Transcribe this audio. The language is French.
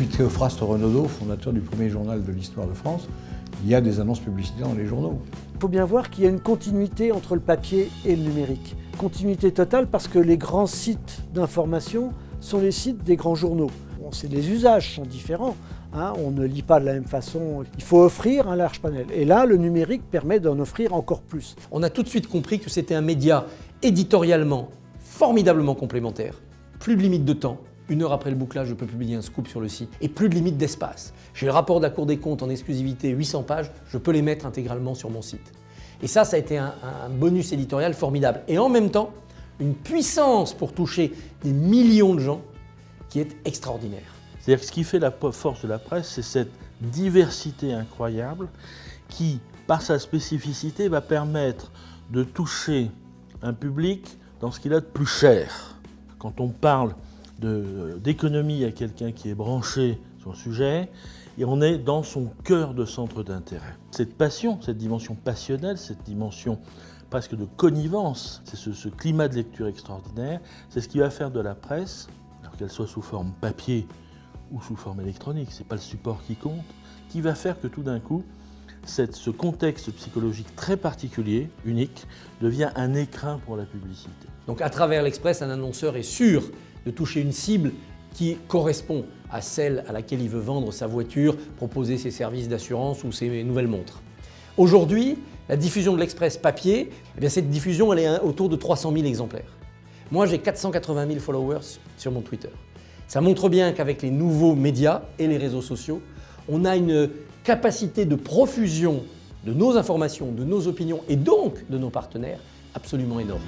suis Théophraste Renaudot, fondateur du premier journal de l'histoire de France. Il y a des annonces publicitaires dans les journaux. Il faut bien voir qu'il y a une continuité entre le papier et le numérique. Continuité totale parce que les grands sites d'information sont les sites des grands journaux. Bon, les usages sont différents, hein, on ne lit pas de la même façon. Il faut offrir un large panel. Et là, le numérique permet d'en offrir encore plus. On a tout de suite compris que c'était un média éditorialement formidablement complémentaire. Plus de limite de temps. 1 heure après le bouclage, je peux publier un scoop sur le site. Et plus de limite d'espace. J'ai le rapport de la Cour des comptes en exclusivité, 800 pages, je peux les mettre intégralement sur mon site. Et ça a été un bonus éditorial formidable. Et en même temps, une puissance pour toucher des millions de gens qui est extraordinaire. C'est-à-dire que ce qui fait la force de la presse, c'est cette diversité incroyable qui, par sa spécificité, va permettre de toucher un public dans ce qu'il a de plus cher. Quand on parle d'économie à quelqu'un qui est branché sur le sujet, et on est dans son cœur de centre d'intérêt. Cette passion, cette dimension passionnelle, cette dimension presque de connivence, c'est ce climat de lecture extraordinaire, c'est ce qui va faire de la presse, alors qu'elle soit sous forme papier ou sous forme électronique, c'est pas le support qui compte, qui va faire que tout d'un coup, ce contexte psychologique très particulier, unique, devient un écrin pour la publicité. Donc à travers l'Express, un annonceur est sûr de toucher une cible qui correspond à celle à laquelle il veut vendre sa voiture, proposer ses services d'assurance ou ses nouvelles montres. Aujourd'hui, la diffusion de l'Express papier, eh bien cette diffusion elle est autour de 300 000 exemplaires. Moi j'ai 480 000 followers sur mon Twitter. Ça montre bien qu'avec les nouveaux médias et les réseaux sociaux, on a une capacité de profusion de nos informations, de nos opinions et donc de nos partenaires absolument énorme.